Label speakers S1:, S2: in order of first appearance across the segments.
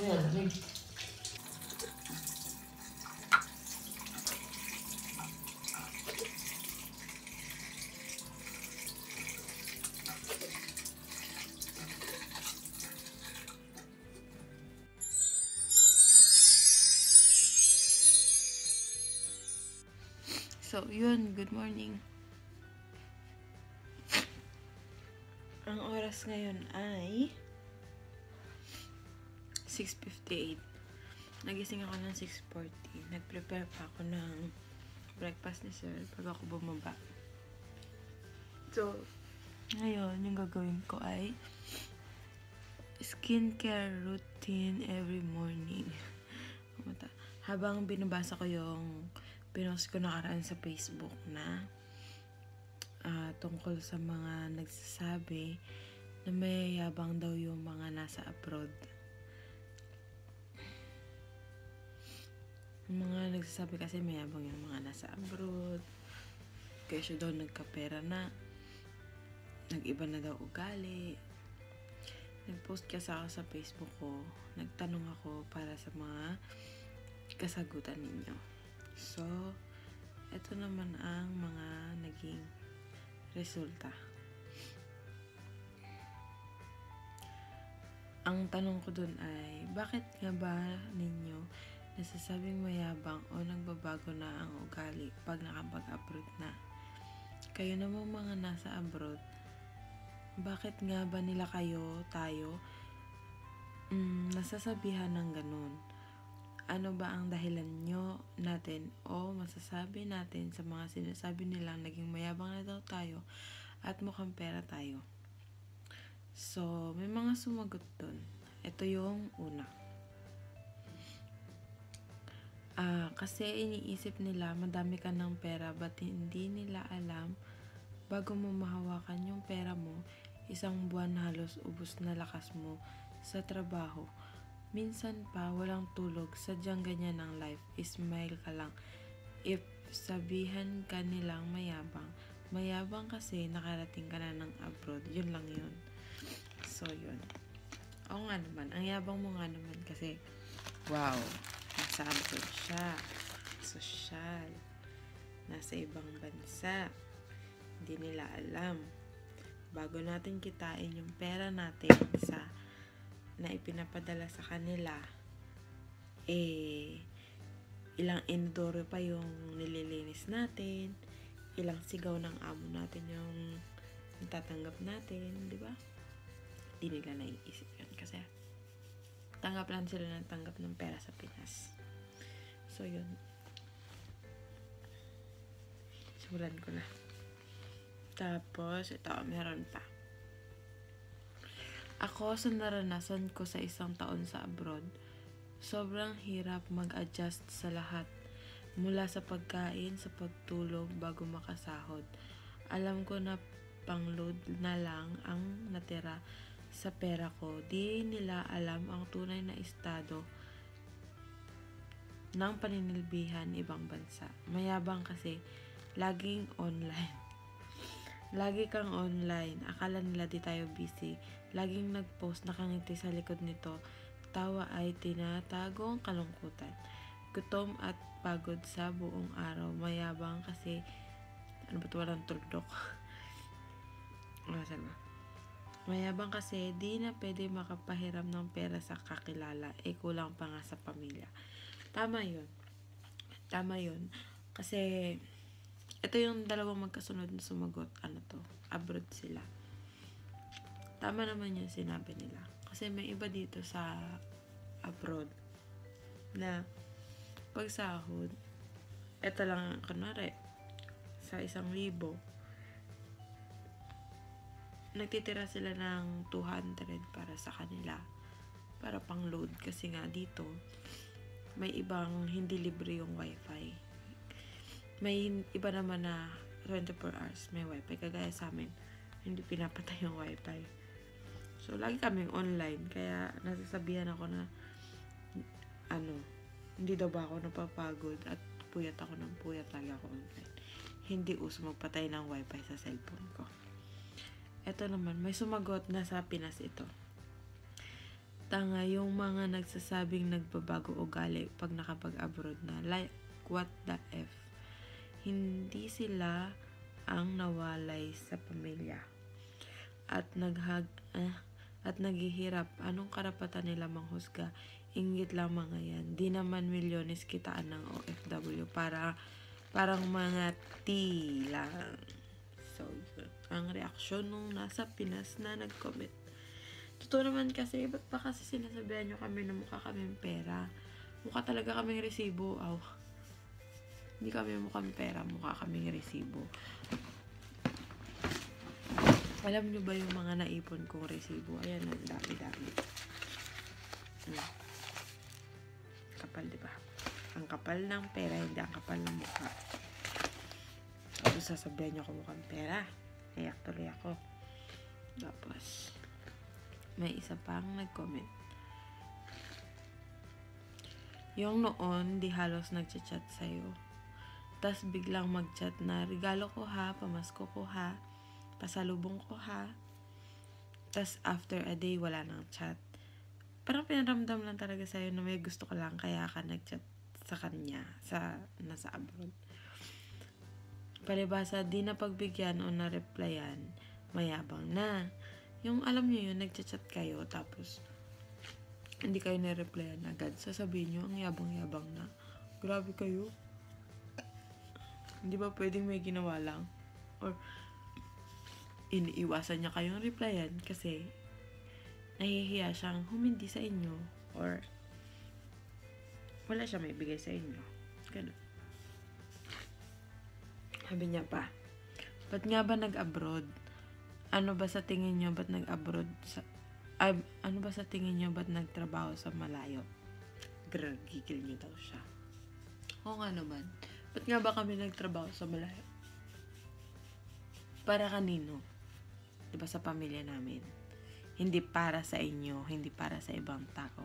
S1: Ayan,
S2: So, yun. Good morning. Ang oras ngayon ay 6:58. Nagising ako ng 6:40. Nag-prepare pa ako ng breakfast ni Sir pag ako bumaba. So, ngayon, yung gagawin ko ay skincare routine every morning. Habang binabasa ko yung pinost ko nakaraan sa Facebook na tungkol sa mga nagsasabi na may yabang daw yung mga nasa abroad. Yung mga nagsasabi kasi may yabang yung mga nasa abroad. Kaya siya daw nagkapera na. Nag-iba na daw ugali. Nag-post kasi ako sa Facebook ko. Nagtanong ako para sa mga kasagutan ninyo. So, ito naman ang mga naging resulta. Ang tanong ko dun ay, bakit nga ba ninyo nasasabing mayabang o nagbabago na ang ugali pag nakapag-abroad na? Kayo namang mga nasa abroad, bakit nga ba nila tayo, nasasabihan ng ganun? Ano ba ang dahilan nyo natin o masasabi natin sa mga sinasabi nilang naging mayabang na daw tayo at mukhang pera tayo? So, may mga sumagot dun. Ito yung una. Kasi iniisip nila madami ka ng pera but hindi nila alam bago mo mahawakan yung pera mo, isang buwan halos ubos na lakas mo sa trabaho. Minsan pa, walang tulog, sadyang ganyan ang life. Smile ka lang. If sabihan ka nilang mayabang kasi nakarating ka na ng abroad. Yun lang yun. So, yun. Oo nga naman. Ang yabang mo nga naman kasi, wow, nasa abroad siya. Sosyal. Nasa ibang bansa. Hindi nila alam. Bago natin kitain yung pera natin na ipinapadala sa kanila, ilang inodoro pa yung nililinis natin, ilang sigaw ng amo natin yung natatanggap natin, di ba? Di nila naiisip yun kasi tanggap lang sila ng tanggap ng pera sa Pinas. So, yun. Simulan ko na. Tapos, ito, meron pa. Ako, sa naranasan ko sa isang taon sa abroad, sobrang hirap mag-adjust sa lahat. Mula sa pagkain, sa pagtulog, bago makasahod. Alam ko na pang-load na lang ang natira sa pera ko. Di nila alam ang tunay na estado ng paninilbihan ibang bansa. Mayabang kasi, laging online. Lagi kang online. Akala nila di tayo busy. Laging nag-post, nakangiti sa likod nito. Tawa ay tinatago ang kalungkutan. Gutom at pagod sa buong araw. Mayabang kasi, ano ba't walang tuldok? Mayabang kasi, di na pwede makapahiram ng pera sa kakilala. Kulang pa nga sa pamilya. Tama yun. Kasi, ito yung dalawang magkasunod na sumagot. Abroad sila. Tama naman yung sinabi nila. Kasi may iba dito sa abroad na pagsahod, ito lang, kunwari, sa 1,000, nagtitira sila ng 200 para sa kanila. Para pang load. Kasi nga dito, may ibang hindi libre yung wifi. May iba naman na 24 hours may wifi. Kagaya sa amin, hindi pinapatay yung wifi. So, lagi kaming online. Kaya, nasasabihan ako na, hindi daw ba ako napapagod at puyat ako ng puyat lagi ako online. Hindi uso magpatay ng wifi sa cellphone ko. Ito naman, may sumagot na sa Pinas ito. tanga yung mga nagsasabing nagbabago ugali pag nakapag-abroad na. Like, what the F? Hindi sila ang nawalay sa pamilya. At naghihirap. Anong karapatan nila manghusga? Inggit lang mga yan. Di naman milyones kitaan ng OFW. Parang mga lang. So, yun. Ang reaksyon nung nasa Pinas na nag-comment. Totoo naman kasi, ba't pa kasi sinasabihan nyo kami na mukha kaming pera? Mukha talaga kaming resibo. Hindi kami mukhang pera, mukha kaming resibo. Alam nyo ba yung mga naipon kong resibo? Ayan, ang dami-dami. Kapal, diba? Ang kapal ng pera, hindi ang kapal ng mukha. Tapos sasabihan nyo ako mukhang pera. Iyak tuloy ako. Tapos, may isa pang nag-comment. Yung noon, di halos nag-chat sa'yo. Tas biglang mag-chat na, regalo ko ha, pamasko ko ha, pasalubong ko ha. Tas after a day, wala nang chat. Parang pinaramdam lang talaga sa'yo na may gusto ko lang, kaya ka nag-chat sa kanya, nasa abroad. Palibasa, di na pagbigyan o na-replyan, mayabang na. Yung alam nyo yun, nag-chat kayo, tapos hindi kayo na-replyan agad. Sasabihin nyo, ang yabang-yabang na. Grabe kayo. Hindi ba pwedeng may ginawa lang? Or, iniiwasan niya kayong replyan kasi nahihiya siyang humindi sa inyo. Or, wala siya may bigay sa inyo. Ganun. Sabi niya pa, ba't nga ba nag-abroad? Ano ba sa tingin niyo ba't nag-abroad? Ano ba sa tingin niyo ba't nagtrabaho sa malayo? Gigil niyo daw siya. Oo nga naman. Ba't nga ba kami nagtrabaho sa malayo? Para kanino? Diba sa pamilya namin? Hindi para sa inyo, hindi para sa ibang tao.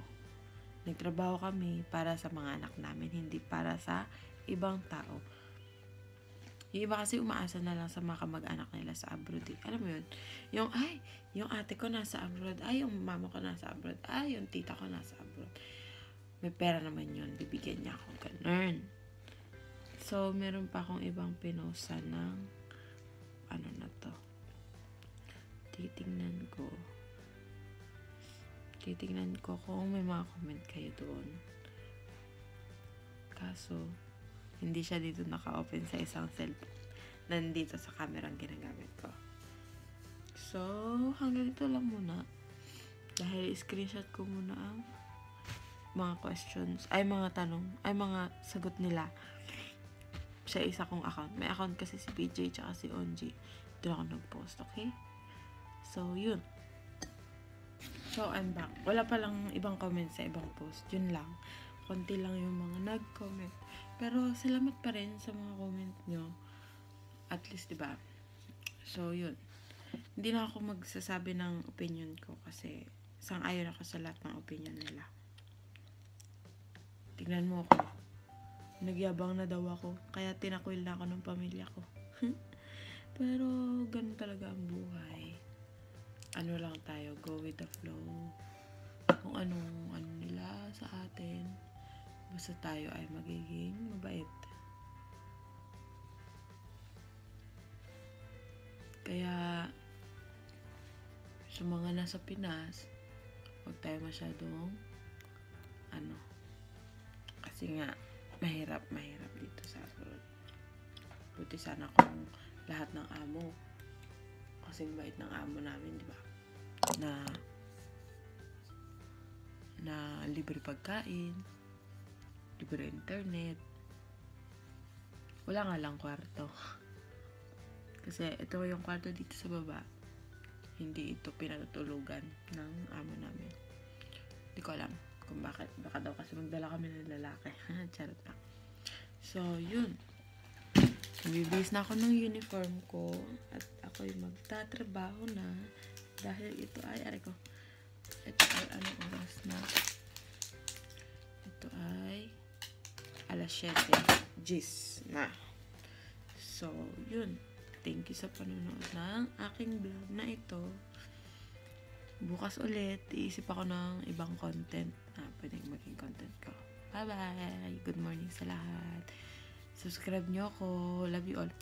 S2: Nagtrabaho kami para sa mga anak namin, hindi para sa ibang tao. Yung iba kasi umaasa na lang sa mga kamag-anak nila sa abroad. Alam mo yun? Yung ate ko nasa abroad. Yung mama ko nasa abroad. Yung tita ko nasa abroad. May pera naman yun. Bibigyan niya ako. Ganun. So, meron pa akong ibang pinusa ng ano na to. Titignan ko kung may mga comment kayo doon. Kaso, hindi siya dito naka-open sa isang cellphone. Nandito sa camera ang ginagamit ko. So, hanggang dito lang muna. Dahil screenshot ko muna ang mga questions, mga tanong, mga sagot nila sa isa kong account. May account kasi si PJ tsaka si Onji. Doon ako nag-post, okay? So, yun. So, I'm back. Wala palang ibang comment sa ibang post. Yun lang. Konti lang yung mga nag-comment. Pero, salamat pa rin sa mga comment nyo. At least, diba? So, yun. Hindi na ako magsasabi ng opinion ko kasi sang-ayon ako sa lahat ng opinion nila. Tignan mo ako. Nagyabang na daw ako. Kaya tinakwil na ako ng pamilya ko. Pero, ganun talaga ang buhay. Ano lang tayo, go with the flow. Kung ano nila sa atin. Basta tayo ay magiging mabait. Kaya, sa mga nasa Pinas, huwag tayo masyadong, kasi nga, mahirap dito sa abroad. Buti sana kung lahat ng amo, kasing bait ng amo namin, di ba? Na libre pagkain, libre internet, wala nga lang kwarto. Kasi ito yung kwarto dito sa baba, hindi ito pinatutulugan ng amo namin. Hindi ko alam kung bakit. Baka daw kasi magdala kami ng lalaki. Charot lang. So, yun. Bibis na ako ng uniform ko at ako'y magtatrabaho na dahil ito ay, ito ay anong oras na? Ito ay alas 7 gis na. So, yun. Thank you sa panonood ng aking vlog na ito. Bukas ulit, iisip ako ng ibang content na pwedeng maging content ko. Bye-bye! Good morning sa lahat. Subscribe nyo ako. Love you all.